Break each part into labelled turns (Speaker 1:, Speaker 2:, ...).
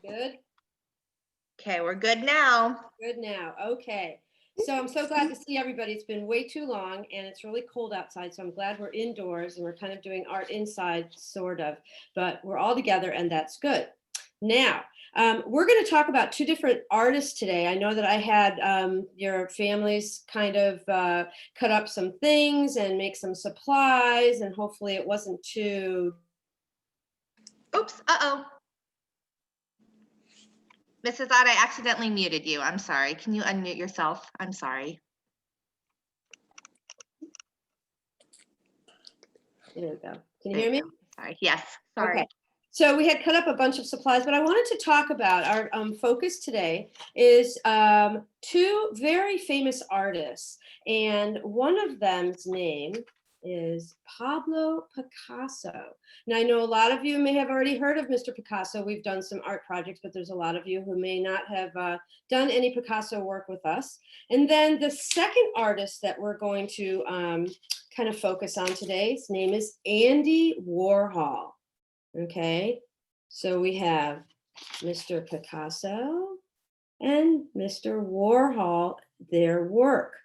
Speaker 1: Good.
Speaker 2: Okay, we're good now.
Speaker 1: Good now. Okay. So I'm so glad to see everybody. It's been way too long and it's really cold outside. So I'm glad we're indoors and we're kind of doing art inside, sort of, but we're all together and that's good. Now, we're going to talk about two different artists today. I know that I had your families kind of cut up some things and make some supplies, and hopefully it wasn't too.
Speaker 2: Oops, uh-oh. Mrs. Ott, I accidentally muted you. I'm sorry. Can you unmute yourself? I'm sorry.
Speaker 1: There we go. Can you hear me?
Speaker 2: Sorry. Yes. Sorry.
Speaker 1: Okay. So we had cut up a bunch of supplies, but I wanted to talk about our focus today is two very famous artists, and one of them's name is Pablo Picasso. Now, I know a lot of you may have already heard of Mr. Picasso. We've done some art projects, but there's a lot of you who may not have done any Picasso work with us. And then the second artist that we're going to kind of focus on today, his name is Andy Warhol. Okay, so we have Mr. Picasso and Mr. Warhol, their work.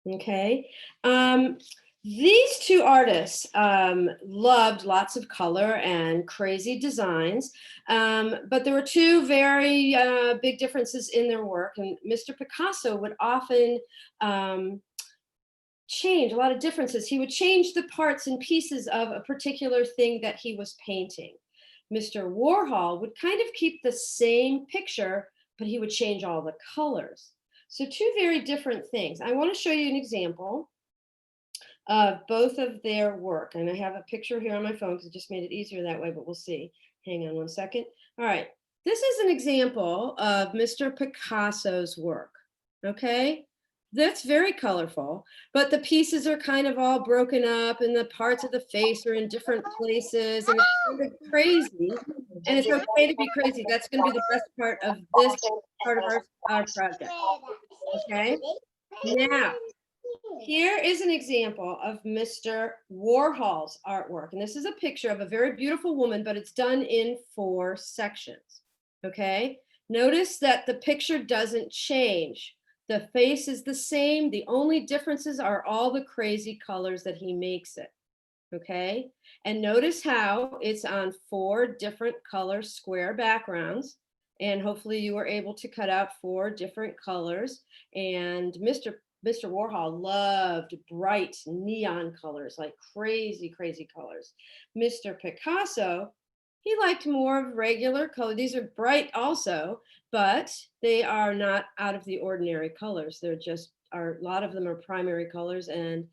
Speaker 1: Okay, these two artists loved lots of color and crazy designs, but there were two very big differences in their work. And Mr. Picasso would often change a lot of differences. He would change the parts and pieces of a particular thing that he was painting. Mr. Warhol would kind of keep the same picture, but he would change all the colors. So two very different things. I want to show you an example of both of their work. And I have a picture here on my phone because it just made it easier that way, but we'll see. Hang on one second. All right. This is an example of Mr. Picasso's work. Okay. That's very colorful, but the pieces are kind of all broken up and the parts of the face are in different places and it's kind of crazy. And it's okay to be crazy. That's going to be the best part of this part of our project. Okay. Now, here is an example of Mr. Warhol's artwork. And this is a picture of a very beautiful woman, but it's done in 4 sections. Okay. Notice that the picture doesn't change. The face is the same. The only differences are all the crazy colors that he makes it. Okay. And notice how it's on 4 different color square backgrounds. And hopefully you were able to cut out 4 different colors. And Mr. Warhol loved bright neon colors, like crazy, crazy colors. Mr. Picasso, he liked more of regular color. These are bright also, but they are not out of the ordinary colors. They're just a lot of them are primary colors, and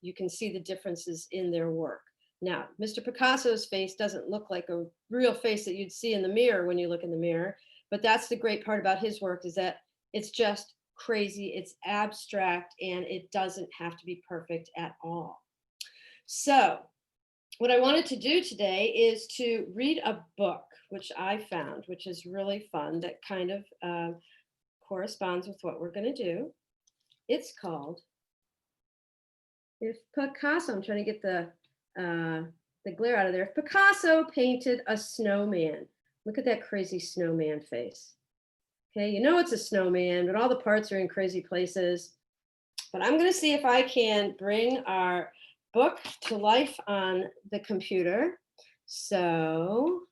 Speaker 1: you can see the differences in their work. Now, Mr. Picasso's face doesn't look like a real face that you'd see in the mirror when you look in the mirror, but that's the great part about his work, is that it's just crazy, it's abstract, and it doesn't have to be perfect at all. So what I wanted to do today is to read a book, which I found, which is really fun, that kind of corresponds with what we're going to do. It's called If Picasso, I'm trying to get the glare out of there. If Picasso painted a snowman, look at that crazy snowman face. Okay, you know it's a snowman, but all the parts are in crazy places. But I'm going to see if I can bring our book to life on the computer. So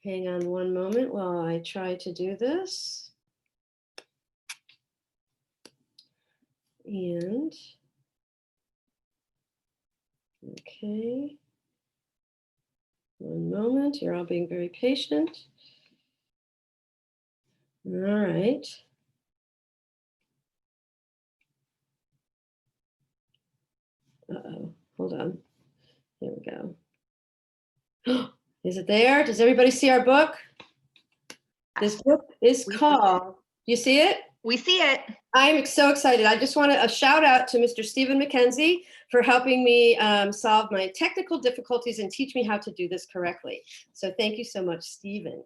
Speaker 1: hang on one moment while I try to do this. And okay, one moment, you're all being very patient. All right. Uh-oh, hold on. Here we go. Is it there? Does everybody see our book? This book is called, you see it?
Speaker 2: We see it.
Speaker 1: I'm so excited. I just want a shout out to Mr. Stephen McKenzie for helping me solve my technical difficulties and teach me how to do this correctly. So thank you so much, Stephen.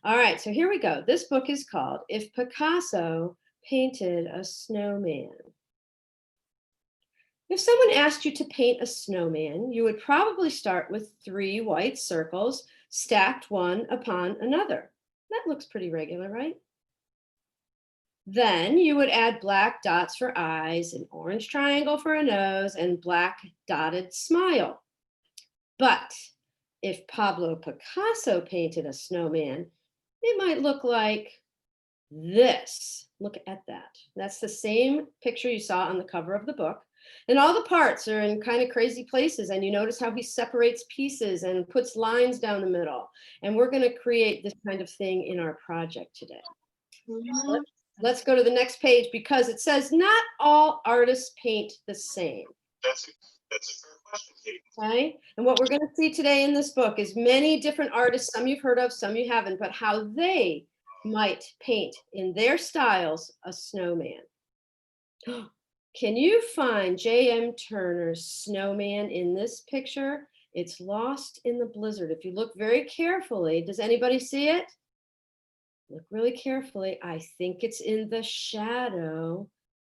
Speaker 1: All right, so here we go. This book is called If Picasso Painted a Snowman. If someone asked you to paint a snowman, you would probably start with 3 white circles stacked one upon another. That looks pretty regular, right? Then you would add black dots for eyes, an orange triangle for a nose, and black dotted smile. But if Pablo Picasso painted a snowman, it might look like this. Look at that. That's the same picture you saw on the cover of the book. And all the parts are in kind of crazy places. And you notice how he separates pieces and puts lines down the middle. And we're going to create this kind of thing in our project today. Let's go to the next page because it says not all artists paint the same.
Speaker 3: That's a fair question, Kate.
Speaker 1: Okay. And what we're going to see today in this book is many different artists, some you've heard of, some you haven't, but how they might paint in their styles a snowman. Can you find J.M. Turner's snowman in this picture? It's lost in the blizzard. If you look very carefully, does anybody see it? Look really carefully. I think it's in the shadow.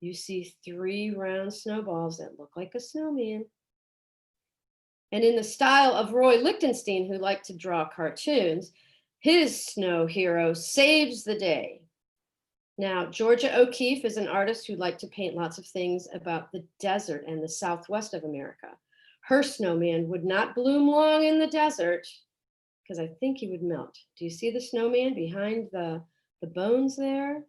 Speaker 1: You see 3 round snowballs that look like a snowman. And in the style of Roy Lichtenstein, who liked to draw cartoons, his snow hero saves the day. Now, Georgia O'Keeffe is an artist who liked to paint lots of things about the desert and the southwest of America. Her snowman would not bloom long in the desert because I think he would melt. Do you see the snowman behind the bones there?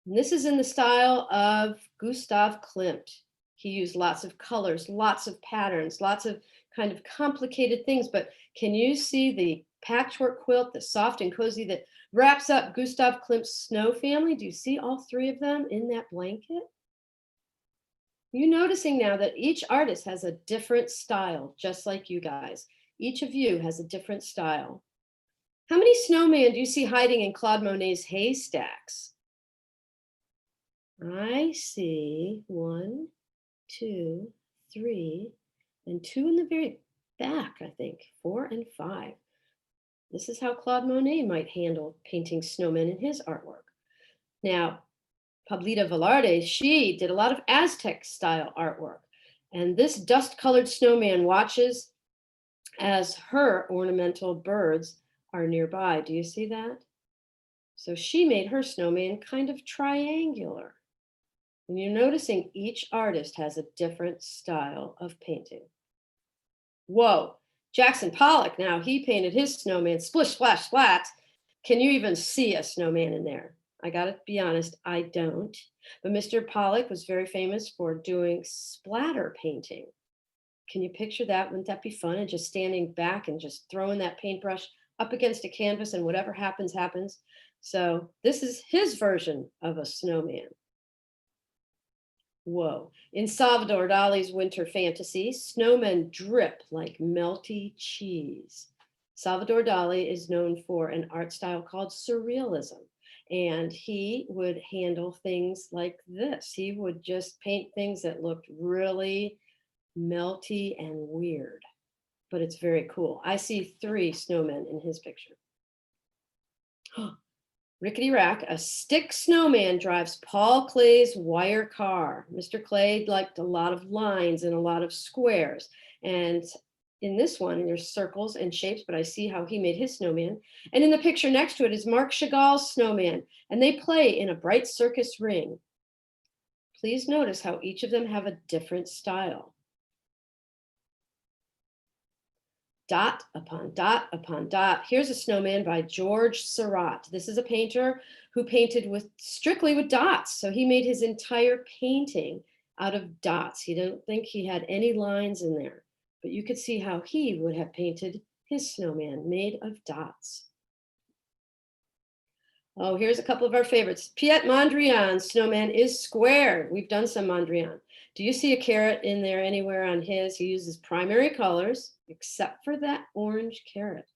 Speaker 1: And this is in the style of Gustav Klimt. He used lots of colors, lots of patterns, lots of kind of complicated things. But can you see the patchwork quilt, the soft and cozy that wraps up Gustav Klimt's snow family? Do you see all 3 of them in that blanket? You're noticing now that each artist has a different style, just like you guys. Each of you has a different style. How many snowmen do you see hiding in Claude Monet's haystacks? I see 1, 2, 3, and 2 in the very back, I think, 4 and 5. This is how Claude Monet might handle painting snowmen in his artwork. Now, Pablita Velarde, she did a lot of Aztec style artwork. And this dust-colored snowman watches as her ornamental birds are nearby. Do you see that? So she made her snowman kind of triangular. And you're noticing each artist has a different style of painting. Whoa, Jackson Pollock, now he painted his snowman splish, splash, splat. Can you even see a snowman in there? I gotta be honest, I don't. But Mr. Pollock was very famous for doing splatter painting. Can you picture that? Wouldn't that be fun? And just standing back and just throwing that paintbrush up against a canvas and whatever happens, happens. So this is his version of a snowman. Whoa. In Salvador Dali's Winter Fantasy, snowmen drip like melty cheese. Salvador Dali is known for an art style called surrealism. And he would handle things like this. He would just paint things that looked really melty and weird, but it's very cool. I see 3 snowmen in his picture. Rickety Rack, a stick snowman drives Paul Clay's wire car. Mr. Clay liked a lot of lines and a lot of squares. And in this one, there's circles and shapes, but I see how he made his snowman. And in the picture next to it is Marc Chagall's snowman, and they play in a bright circus ring. Please notice how each of them have a different style. Dot upon dot upon dot. Here's a snowman by George Seurat. This is a painter who painted strictly with dots. So he made his entire painting out of dots. He didn't think he had any lines in there, but you could see how he would have painted his snowman made of dots. Oh, here's a couple of our favorites. Piet Mondrian's snowman is square. We've done some Mondrian. Do you see a carrot in there anywhere on his? He uses primary colors, except for that orange carrot.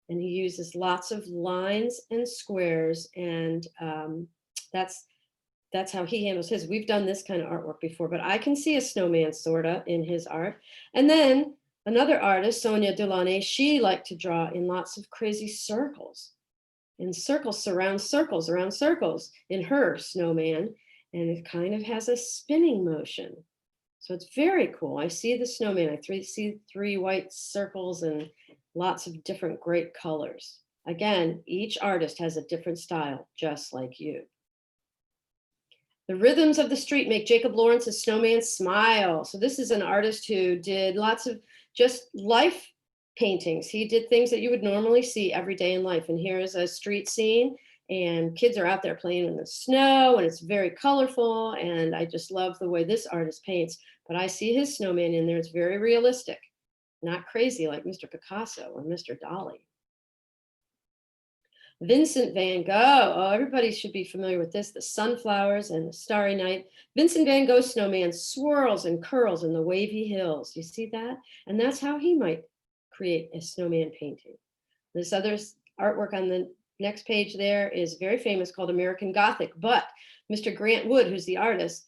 Speaker 1: And he uses lots of lines and squares, and that's how he handles his. We've done this kind of artwork before, but I can see a snowman sorta in his art. And then another artist, Sonia Delaunay, she liked to draw in lots of crazy circles. And circles surround circles around circles in her snowman, and it kind of has a spinning motion. So it's very cool. I see the snowman. I see 3 white circles, and Lots of different great colors. Again, each artist has a different style, just like you. The rhythms of the street make Jacob Lawrence's snowman smile. So this is an artist who did lots of just life paintings. He did things that you would normally see every day in life. And here is a street scene, and kids are out there playing in the snow, and it's very colorful. And I just love the way this artist paints. But I see his snowman in there. It's very realistic, not crazy like Mr. Picasso or Mr. Dali. Vincent van Gogh. Oh, everybody should be familiar with this. The sunflowers and the starry night. Vincent van Gogh's snowman swirls and curls in the wavy hills. You see that? And that's how he might create a snowman painting. This other artwork on the next page there is very famous, called American Gothic. But Mr. Grant Wood, who's the artist,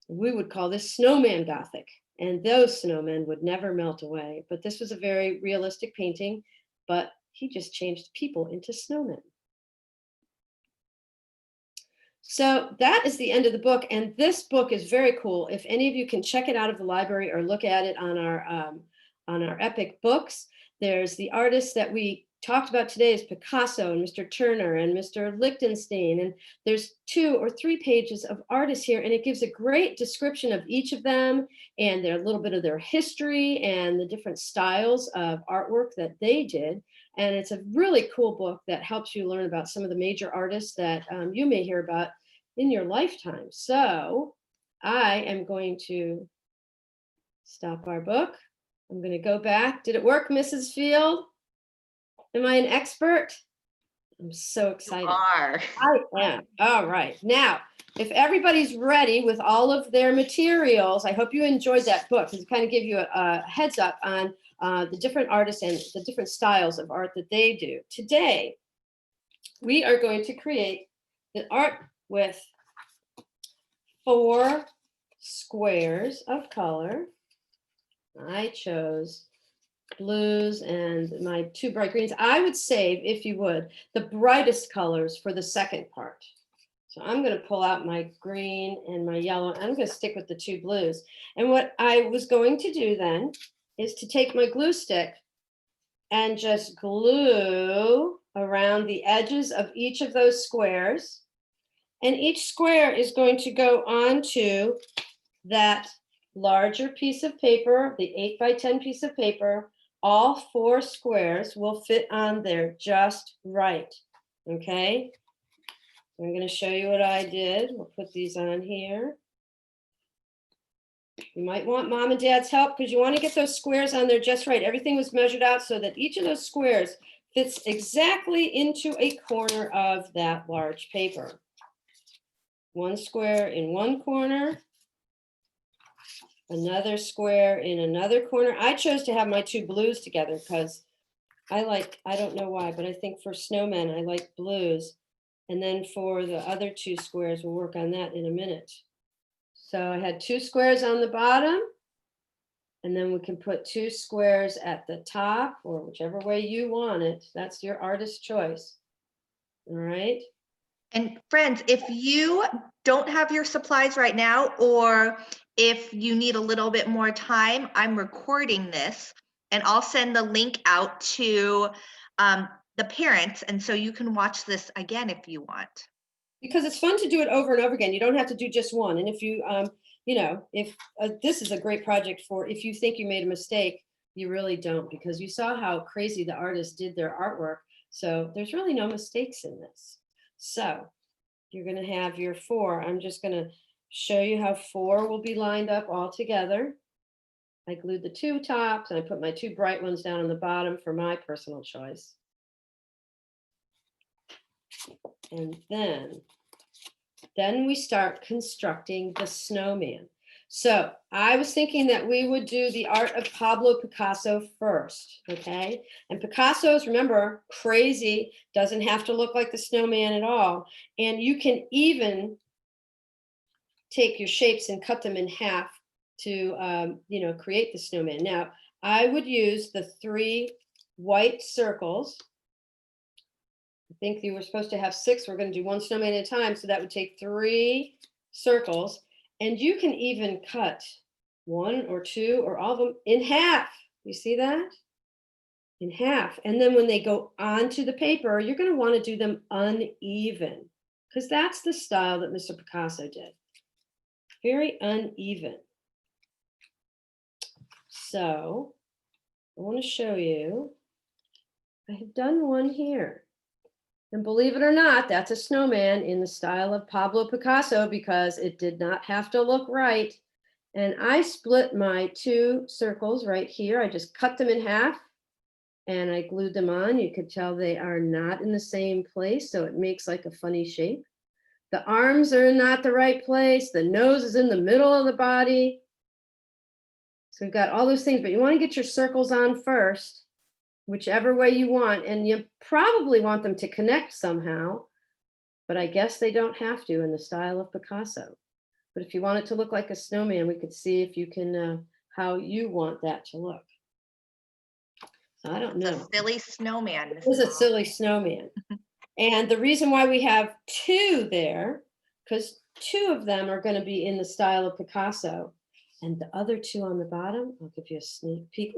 Speaker 1: we would call this snowman Gothic. And those snowmen would never melt away. But this was a very realistic painting, but he just changed people into snowmen. So that is the end of the book. And this book is very cool. If any of you can check it out of the library or look at it on our Epic Books, there's the artists that we talked about today is Picasso and Mr. Turner and Mr. Lichtenstein. And there's 2 or 3 pages of artists here, and it gives a great description of each of them and a little bit of their history and the different styles of artwork that they did. And it's a really cool book that helps you learn about some of the major artists that you may hear about in your lifetime. So I am going to stop our book. I'm going to go back. Did it work, Mrs. Field? Am I an expert? I'm so excited.
Speaker 2: You are.
Speaker 1: I am. All right. Now, if everybody's ready with all of their materials, I hope you enjoyed that book, because it kind of give you a heads up on the different artists and the different styles of art that they do. Today, we are going to create the art with 4 squares of color. I chose blues and my 2 bright greens. I would save, if you would, the brightest colors for the second part. So I'm going to pull out my green and my yellow. I'm going to stick with the 2 blues. And what I was going to do then is to take my glue stick and just glue around the edges of each of those squares. And each square is going to go onto that larger piece of paper, the 8 by 10 piece of paper. All 4 squares will fit on there just right. Okay. I'm going to show you what I did. We'll put these on here. You might want mom and dad's help, because you want to get those squares on there just right. Everything was measured out so that each of those squares fits exactly into a corner of that large paper. 1 square in one corner, another square in another corner. I chose to have my 2 blues together because I don't know why, but I think for snowmen, I like blues. And then for the other 2 squares, we'll work on that in a minute. So I had 2 squares on the bottom, and then we can put 2 squares at the top, or whichever way you want it. That's your artist's choice. All right.
Speaker 2: And friends, if you don't have your supplies right now, or if you need a little bit more time, I'm recording this and I'll send the link out to the parents. And so you can watch this again if you want.
Speaker 1: Because it's fun to do it over and over again. You don't have to do just one. And if you, if this is a great project for, if you think you made a mistake, you really don't, because you saw how crazy the artists did their artwork. So there's really no mistakes in this. So you're going to have your 4. I'm just going to show you how 4 will be lined up all together. I glued the 2 tops, and I put my 2 bright ones down on the bottom for my personal choice. And then we start constructing the snowman. So I was thinking that we would do the art of Pablo Picasso first, okay? And Picasso's, remember, crazy, doesn't have to look like the snowman at all. And you can even take your shapes and cut them in half to, create the snowman. Now, I would use the 3 white circles. I think you were supposed to have 6. We're going to do 1 snowman at a time. So that would take 3 circles. And you can even cut 1 or 2 or all of them in half. You see that? in half. And then when they go onto the paper, you're going to want to do them uneven because that's the style that Mr. Picasso did. Very uneven. So I want to show you, I have done one here. And believe it or not, that's a snowman in the style of Pablo Picasso because it did not have to look right. And I split my 2 circles right here. I just cut them in half and I glued them on. You could tell they are not in the same place, so it makes like a funny shape. The arms are not the right place. The nose is in the middle of the body. So we've got all those things, but you want to get your circles on first, whichever way you want. And you probably want them to connect somehow, but I guess they don't have to in the style of Picasso. But if you want it to look like a snowman, we could see if you can, how you want that to look. So I don't
Speaker 2: It's
Speaker 1: know.
Speaker 2: a silly snowman.
Speaker 1: It is a silly snowman. And the reason why we have 2 there, because 2 of them are going to be in the style of Picasso. And the other 2 on the bottom, I'll give you a sneak peek,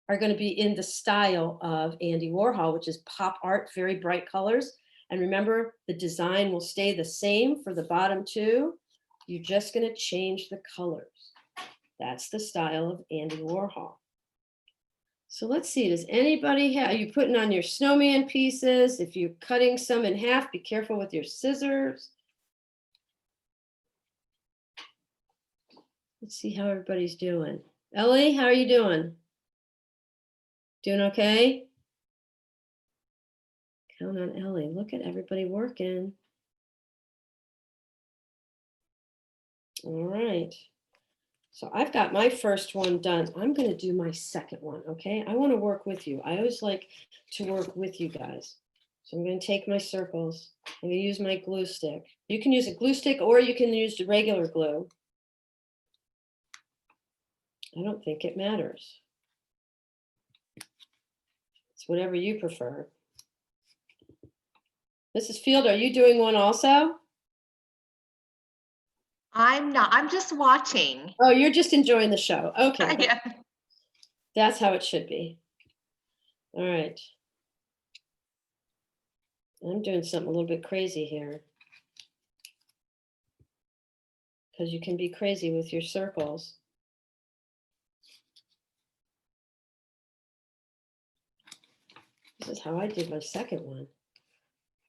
Speaker 1: are going to be in the style of Andy Warhol, which is pop art, very bright colors. And remember, the design will stay the same for the bottom 2. You're just going to change the colors. That's the style of Andy Warhol. So let's see, does anybody have, are you putting on your snowman pieces? If you're cutting some in half, be careful with your scissors. Let's see how everybody's doing. Ellie, how are you doing? Doing okay? Count on Ellie. Look at everybody working. All right. So I've got my first one done. I'm going to do my second one, okay? I want to work with you. I always like to work with you guys. So I'm going to take my circles. I'm going to use my glue stick. You can use a glue stick or you can use the regular glue. I don't think it matters. It's whatever you prefer. Mrs. Field, are you doing one also?
Speaker 2: I'm not, I'm just watching.
Speaker 1: Oh, you're just enjoying the show. Okay.
Speaker 2: Yeah.
Speaker 1: That's how it should be. All right. I'm doing something a little bit crazy here. Because you can be crazy with your circles. This is how I did my second one.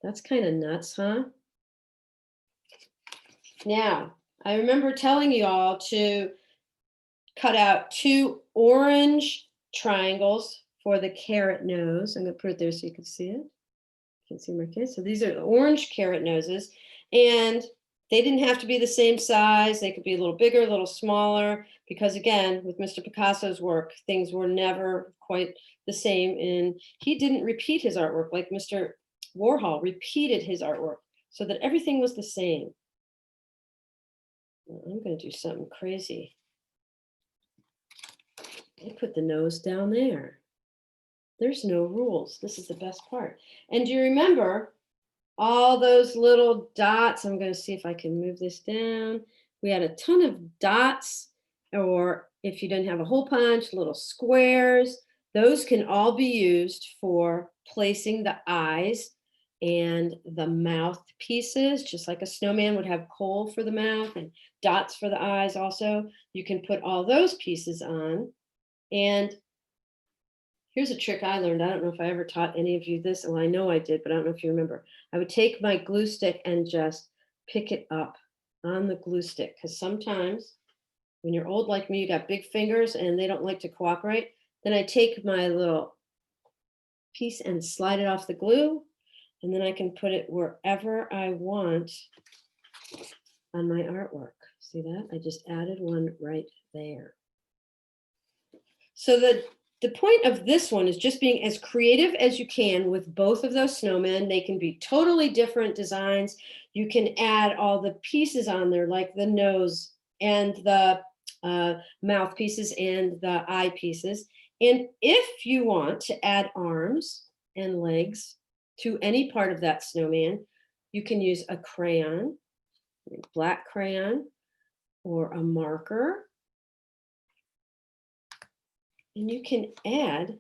Speaker 1: That's kind of nuts, huh? Now, I remember telling you all to cut out 2 orange triangles for the carrot nose. I'm going to put it there so you can see it. You can see my kids. So these are the orange carrot noses. And they didn't have to be the same size. They could be a little bigger, a little smaller, because again, with Mr. Picasso's work, things were never quite the same. And he didn't repeat his artwork like Mr. Warhol repeated his artwork so that everything was the same. I'm going to do something crazy. I put the nose down there. There's no rules. This is the best part. And do you remember all those little dots? I'm going to see if I can move this down. We had a ton of dots, or if you didn't have a hole punch, little squares. Those can all be used for placing the eyes and the mouth pieces, just like a snowman would have coal for the mouth and dots for the eyes also. You can put all those pieces on. And here's a trick I learned. I don't know if I ever taught any of you this. Well, I know I did, but I don't know if you remember. I would take my glue stick and just pick it up on the glue stick. Because sometimes when you're old like me, you got big fingers and they don't like to cooperate. Then I take my little piece and slide it off the glue. And then I can put it wherever I want on my artwork. See that? I just added one right there. So the point of this one is just being as creative as you can with both of those snowmen. They can be totally different designs. You can add all the pieces on there, like the nose and the mouth pieces and the eye pieces. And if you want to add arms and legs to any part of that snowman, you can use a crayon, black crayon, or a marker. And you can add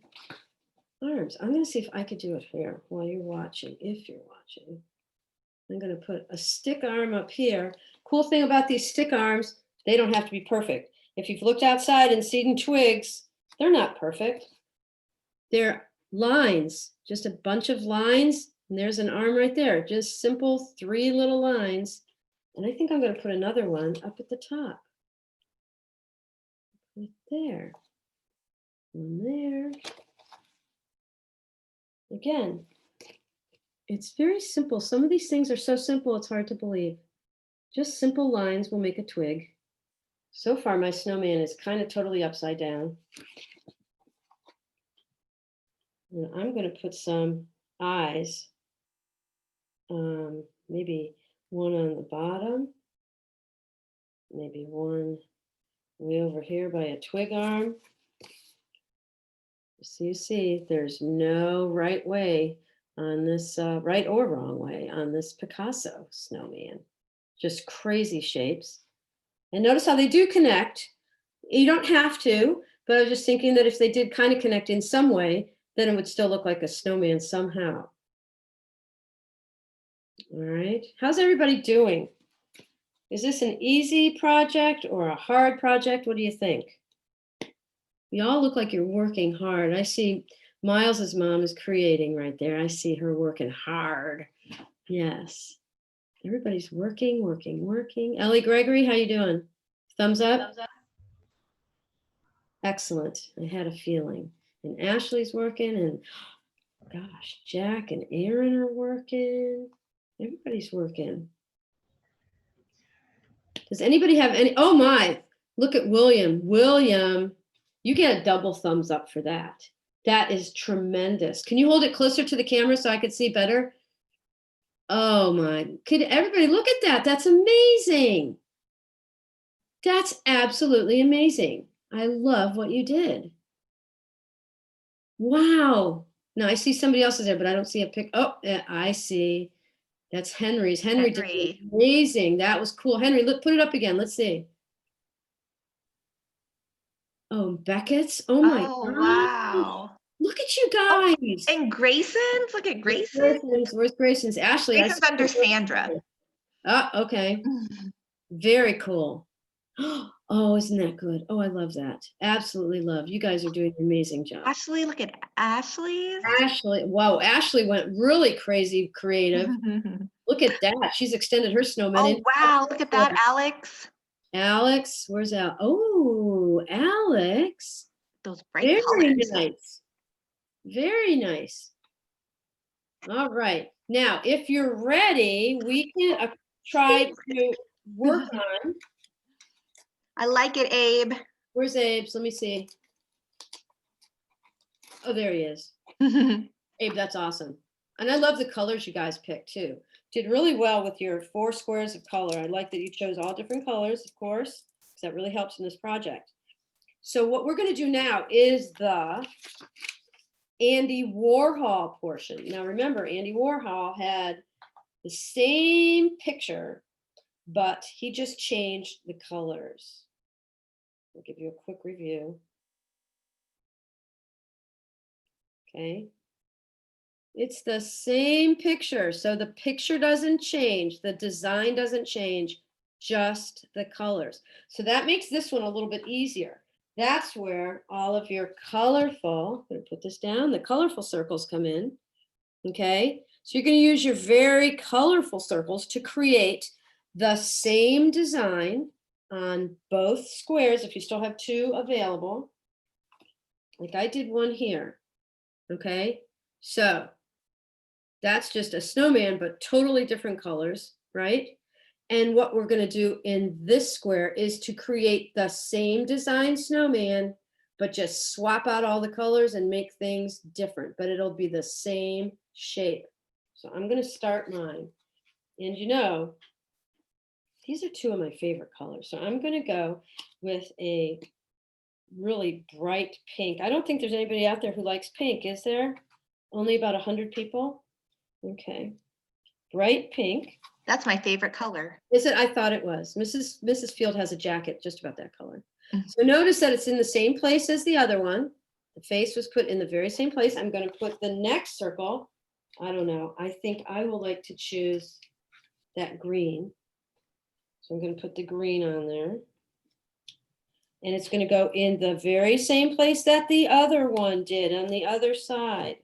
Speaker 1: arms. I'm gonna see if I could do it here while you're watching, if you're watching. I'm gonna put a stick arm up here. Cool thing about these stick arms, they don't have to be perfect. If you've looked outside and seen twigs, they're not perfect. They're lines, just a bunch of lines, and there's an arm right there. Just simple 3 little lines. And I think I'm gonna put another one up at the top. Right there. One there. Again, it's very simple. Some of these things are so simple, it's hard to believe. Just simple lines will make a twig. So far, my snowman is kind of totally upside down. And I'm going to put some eyes, maybe one on the bottom, maybe one way over here by a twig arm. So you see, there's no right way on this, right or wrong way on this Picasso snowman. Just crazy shapes. And notice how they do connect. You don't have to, but I was just thinking that if they did kind of connect in some way, then it would still look like a snowman somehow. All right. How's everybody doing? Is this an easy project or a hard project? What do you think? You all look like you're working hard. I see Miles's mom is creating right there. I see her working hard. Yes. Everybody's working, working, working. Ellie Gregory, how you doing? Thumbs up? Thumbs up. Excellent. I had a feeling. And Ashley's working, and gosh, Jack and Aaron are working. Everybody's working. Does anybody have any? Oh my, look at William. William, you get a double thumbs up for that. That is tremendous. Can you hold it closer to the camera so I could see better? Oh my, could everybody look at that? That's amazing. That's absolutely amazing. I love what you did. Wow. Now I see somebody else's there, but I don't see a pic. Oh, I see. That's Henry's. Henry did amazing. That was cool. Henry, look, put it up again. Let's see. Oh, Beckett's. Oh my God.
Speaker 2: Wow.
Speaker 1: Look at you
Speaker 2: Oh,
Speaker 1: guys.
Speaker 2: and Grayson's, look at Grayson.
Speaker 1: Where's Grayson's? Ashley.
Speaker 2: Grayson's under Sandra.
Speaker 1: Oh, okay. Very cool. Oh, isn't that good? Oh, I love that. Absolutely love. You guys are doing an amazing job.
Speaker 2: Ashley, look at Ashley's.
Speaker 1: Ashley, wow, Ashley went really crazy creative. Look at that. She's extended her snowman.
Speaker 2: Oh, wow, look at that, Alex.
Speaker 1: Alex, where's Al? Oh, Alex.
Speaker 2: Those bright
Speaker 1: Very
Speaker 2: colors.
Speaker 1: nice. Very nice. All right. Now, if you're ready, we can try to work on.
Speaker 2: I like it, Abe.
Speaker 1: Where's Abe's? Let me see. Oh, there he is. Abe, that's awesome. And I love the colors you guys picked too. Did really well with your 4 squares of color. I like that you chose all different colors, of course, because that really helps in this project. So what we're going to do now is the Andy Warhol portion. Now remember, Andy Warhol had the same picture, but he just changed the colors. I'll give you a quick review. Okay. It's the same picture. So the picture doesn't change. The design doesn't change, just the colors. So that makes this one a little bit easier. That's where all of your colorful, I'm going to put this down, the colorful circles come in. Okay. So you're going to use your very colorful circles to create the same design on both squares if you still have 2 available. Like I did one here. Okay. So that's just a snowman, but totally different colors, right? And what we're going to do in this square is to create the same design snowman, but just swap out all the colors and make things different, but it'll be the same shape. So I'm going to start mine. And you know, these are 2 of my favorite colors. So I'm going to go with a really bright pink. I don't think there's anybody out there who likes pink, is there? Only about 100 people? Okay. Bright pink.
Speaker 2: That's my favorite color.
Speaker 1: Is it? I thought it was. Mrs. Field has a jacket just about that color. So notice that it's in the same place as the other one. The face was put in the very same place. I'm going to put the next circle. I don't know. I think I will like to choose that green. So I'm going to put the green on there. And it's going to go in the very same place that the other one did on the other side.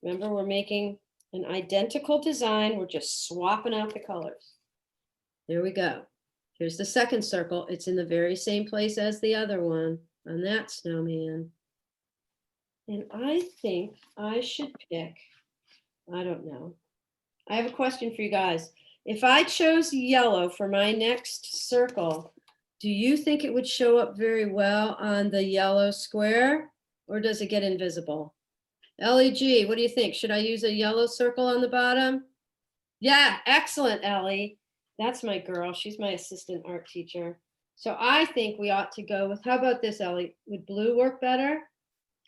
Speaker 1: Remember, we're making an identical design. We're just swapping out the colors. There we go. Here's the second circle. It's in the very same place as the other one on that snowman. And I think I should pick, I don't know. I have a question for you guys. If I chose yellow for my next circle, do you think it would show up very well on the yellow square, or does it get invisible? LEG, what do you think? Should I use a yellow circle on the bottom? Yeah, excellent, Ellie. That's my girl. She's my assistant art teacher. So I think we ought to go with, how about this, Ellie? Would blue work better?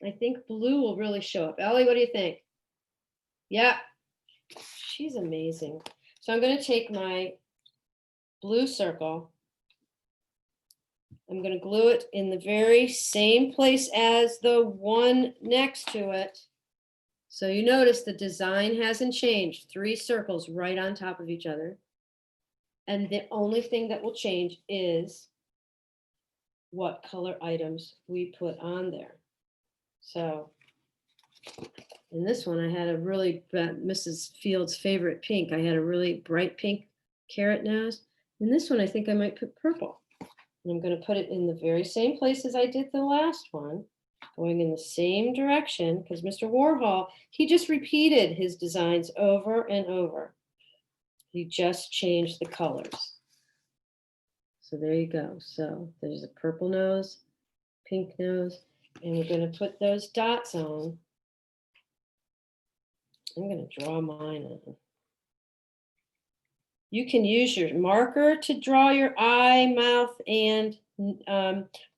Speaker 1: I think blue will really show up. Ellie, what do you think? Yeah, she's amazing. So I'm going to take my blue circle. I'm going to glue it in the very same place as the one next to it. So you notice the design hasn't changed. 3 circles right on top of each other. And the only thing that will change is what color items we put on there. So in this one, I had a really, Mrs. Field's favorite pink. I had a really bright pink carrot nose. In this one, I think I might put purple. And I'm going to put it in the very same place as I did the last one, going in the same direction, because Mr. Warhol, he just repeated his designs over and over. He just changed the colors. So there you go. So there's a purple nose, pink nose, and we're going to put those dots on. I'm going to draw mine on. You can use your marker to draw your eye, mouth, and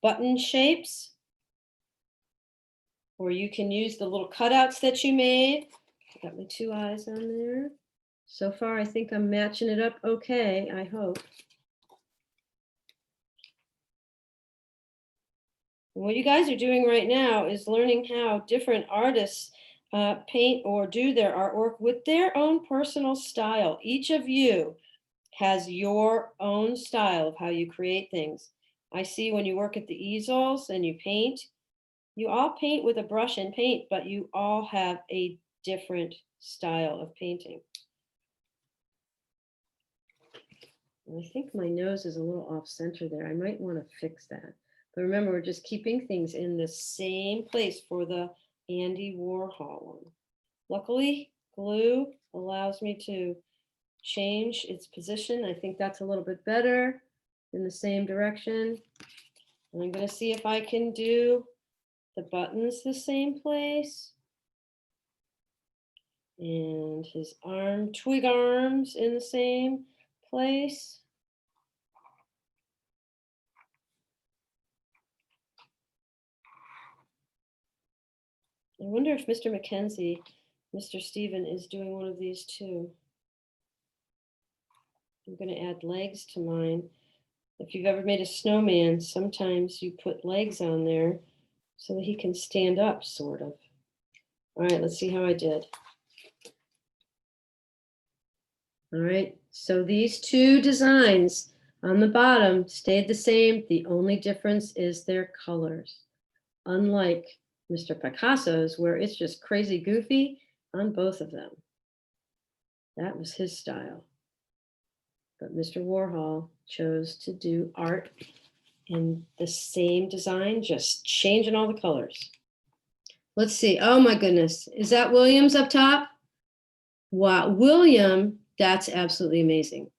Speaker 1: button shapes. Or you can use the little cutouts that you made. I got my 2 eyes on there. So far, I think I'm matching it up okay, I hope. And what you guys are doing right now is learning how different artists paint or do their artwork with their own personal style. Each of you has your own style of how you create things. I see when you work at the easels and you paint, you all paint with a brush and paint, but you all have a different style of painting. And I think my nose is a little off center there. I might want to fix that. But remember, we're just keeping things in the same place for the Andy Warhol one. Luckily, glue allows me to change its position. I think that's a little bit better in the same direction. And I'm going to see if I can do the buttons the same place. And his twig arms in the same place. I wonder if Mr. Mackenzie, Mr. Stephen is doing one of these too. I'm going to add legs to mine. If you've ever made a snowman, sometimes you put legs on there so that he can stand up, sort of. All right, let's see how I did. All right, so these 2 designs on the bottom stayed the same. The only difference is their colors. Unlike Mr. Picasso's, where it's just crazy goofy on both of them. That was his style. But Mr. Warhol chose to do art in the same design, just changing all the colors. Let's see. Oh my goodness. Is that Williams up top? Wow. William, that's absolutely amazing.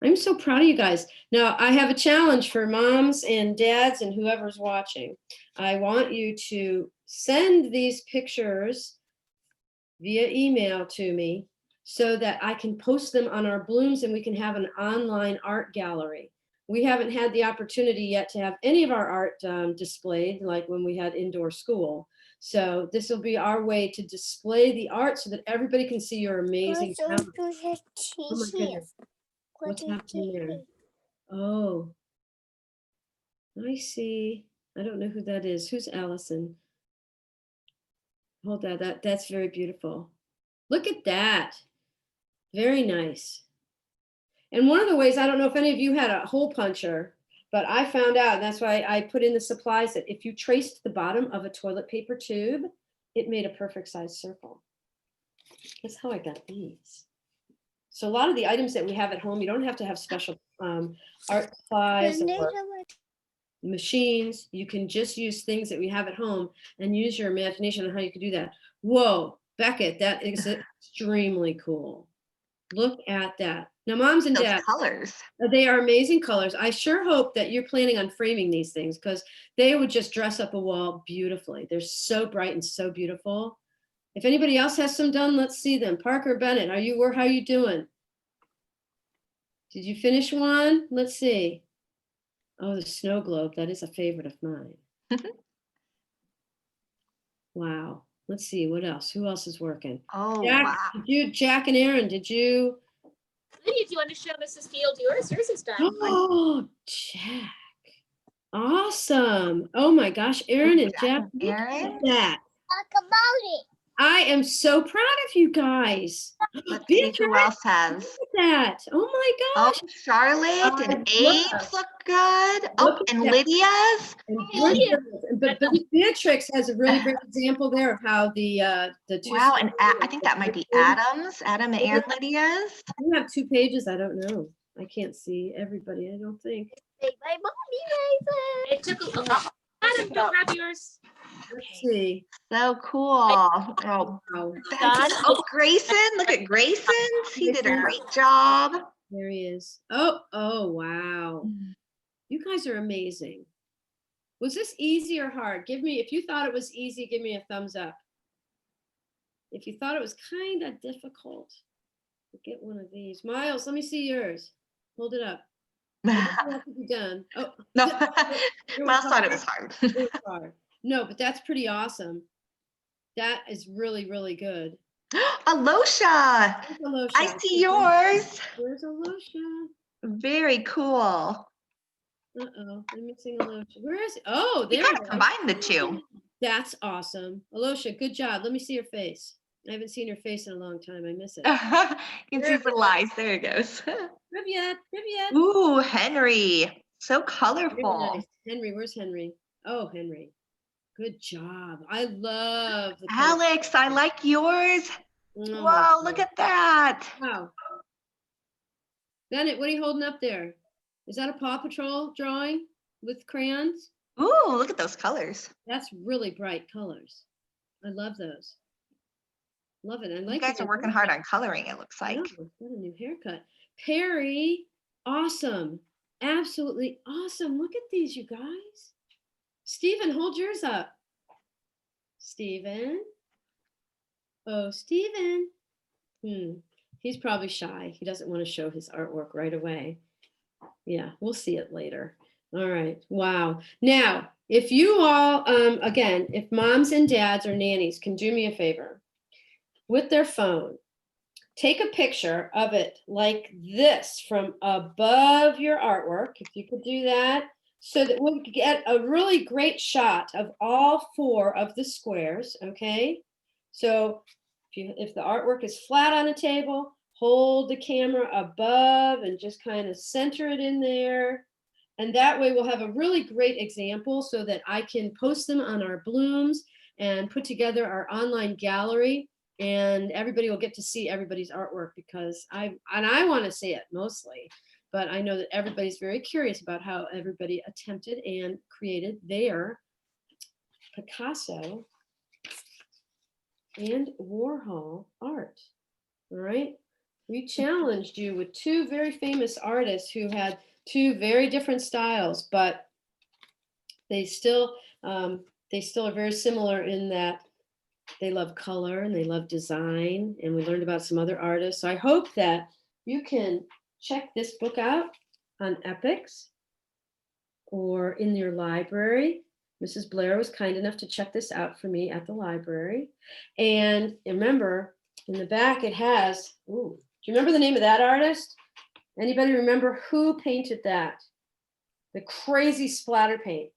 Speaker 1: I'm so proud of you guys. Now, I have a challenge for moms and dads and whoever's watching. I want you to send these pictures via email to me so that I can post them on our Blooms and we can have an online art gallery. We haven't had the opportunity yet to have any of our art displayed, like when we had indoor school. So this will be our way to display the art so that everybody can see your amazing talent. Oh my goodness. What's happening there? Oh, I see. I don't know who that is. Who's Allison? Hold that. That's very beautiful. Look at that. Very nice. And one of the ways, I don't know if any of you had a hole puncher, but I found out, and that's why I put in the supplies, that if you traced the bottom of a toilet paper tube, it made a perfect size circle. That's how I got these. So a lot of the items that we have at home, you don't have to have special art supplies or machines. You can just use things that we have at home and use your imagination on how you could do that. Whoa, Beckett, that is extremely cool. Look at that. Now, moms and
Speaker 2: Those
Speaker 1: dads,
Speaker 2: colors.
Speaker 1: they are amazing colors. I sure hope that you're planning on framing these things, because they would just dress up a wall beautifully. They're so bright and so beautiful. If anybody else has some done, let's see them. Parker Bennett, how are you doing? Did you finish one? Let's see. Oh, the snow globe. That is a favorite of mine. Wow. Let's see what else. Who else is working?
Speaker 2: Oh,
Speaker 1: Jack,
Speaker 2: wow.
Speaker 1: Jack and Aaron, did you?
Speaker 4: Lydia, do you want to show Mrs. Field yours? Yours is done.
Speaker 1: Oh, Jack. Awesome. Oh my gosh, Aaron and Jack. Look at that.
Speaker 4: Talk about it.
Speaker 1: I am so proud of you guys.
Speaker 2: Let's see who
Speaker 1: Beatrice,
Speaker 2: else has.
Speaker 1: look at that. Oh my
Speaker 2: Oh,
Speaker 1: gosh.
Speaker 2: Charlotte and Abe's look good. Oh,
Speaker 1: Look at
Speaker 2: and
Speaker 1: that.
Speaker 2: Lydia's.
Speaker 1: And
Speaker 4: Lydia.
Speaker 1: but Beatrix has a really great example there of how the two.
Speaker 2: Wow, and I think that might be Adam's, Adam and Lydia's.
Speaker 1: You have 2 pages. I don't know. I can't see everybody. I don't think.
Speaker 4: My mommy it took a lot. Adam, don't grab yours.
Speaker 1: Let's see.
Speaker 2: So cool. Oh,
Speaker 1: Wow.
Speaker 2: that's just, oh, Grayson, look at Grayson's. He did a great job.
Speaker 1: There he is. Oh, wow. You guys are amazing. Was this easy or hard? If you thought it was easy, give me a thumbs up. If you thought it was kind of difficult, get one of these. Miles, let me see yours. Hold it up. Have to be done. Oh,
Speaker 2: No,
Speaker 1: it
Speaker 2: Miles
Speaker 1: was
Speaker 2: thought it was hard.
Speaker 1: It was hard. No, but that's pretty awesome. That is really, really good.
Speaker 2: Alosha,
Speaker 1: Where's Alosha?
Speaker 2: I see yours.
Speaker 1: Where's Alosha?
Speaker 2: Very cool.
Speaker 1: Uh-oh, I'm missing Alosha. Where is it? Oh,
Speaker 2: You
Speaker 1: there
Speaker 2: kind
Speaker 1: it
Speaker 2: of
Speaker 1: is.
Speaker 2: combine the two.
Speaker 1: That's awesome. Alosha, good job. Let me see your face. I haven't seen your face in a long time. I miss it.
Speaker 2: You can see the lies. There it goes.
Speaker 1: Riviat.
Speaker 2: Ooh, Henry. So
Speaker 1: Very
Speaker 2: colorful.
Speaker 1: nice. Henry, where's Henry? Oh, Henry. Good job. I love the
Speaker 2: Alex, I like yours.
Speaker 1: Oh,
Speaker 2: Whoa, look at that.
Speaker 1: wow. Bennett, what are you holding up there? Is that a Paw Patrol drawing with crayons?
Speaker 2: Ooh, look at those colors.
Speaker 1: That's really bright colors. I love those. Love it. I like
Speaker 2: You guys
Speaker 1: that
Speaker 2: are working hard on coloring, it looks like.
Speaker 1: Got a new haircut. Perry, awesome. Absolutely awesome. Look at these, you guys. Stephen, hold yours up. Stephen. Oh, Stephen. He's probably shy. He doesn't want to show his artwork right away. Yeah, we'll see it later. All right. Wow. Now, if you all, again, if moms and dads or nannies can do me a favor with their phone, take a picture of it like this from above your artwork, if you could do that, so that we'll get a really great shot of all 4 of the squares, okay? So if the artwork is flat on a table, hold the camera above and just kind of center it in there. And that way we'll have a really great example so that I can post them on our blooms and put together our online gallery, and everybody will get to see everybody's artwork, because I want to see it mostly, but I know that everybody's very curious about how everybody attempted and created their Picasso and Warhol art. All right. We challenged you with 2 very famous artists who had 2 very different styles, but they still are very similar in that they love color and they love design. And we learned about some other artists. So I hope that you can check this book out on Epix or in your library. Mrs. Blair was kind enough to check this out for me at the library. And remember, in the back it has, do you remember the name of that artist? Anybody remember who painted that? The crazy splatter paint.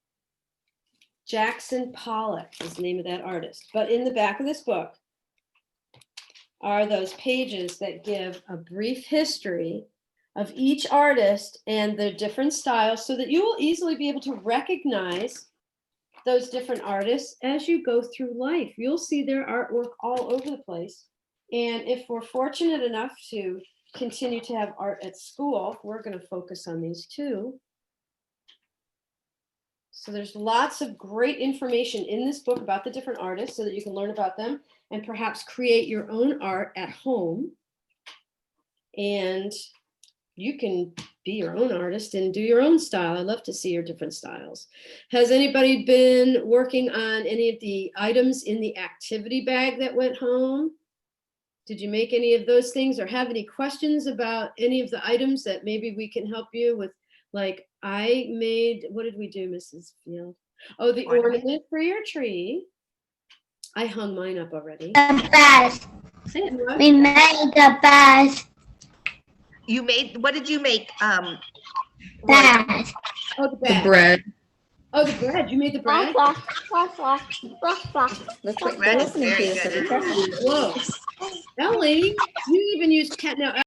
Speaker 1: Jackson Pollock is the name of that artist. But in the back of this book are those pages that give a brief history of each artist and their different styles so that you will easily be able to recognize those different artists as you go through life. You'll see their artwork all over the place. And if we're fortunate enough to continue to have art at school, we're going to focus on these too. So there's lots of great information in this book about the different artists so that you can learn about them and perhaps create your own art at home. And you can be your own artist and do your own style. I love to see your different styles. Has anybody been working on any of the items in the activity bag that went home? Did you make any of those things or have any questions about any of the items that maybe we can help you with? Like I made, what did we do, Mrs. Field? Oh, the ornament for your tree. I hung mine up already.
Speaker 5: The best. We made the best.
Speaker 2: You made, what did you make?
Speaker 5: Best.
Speaker 1: Oh, the bag.
Speaker 6: bread.
Speaker 1: Oh, the bread. You made the bread?
Speaker 5: Look
Speaker 2: Bread is very good.
Speaker 1: Whoa. Ellie, you even used cat now.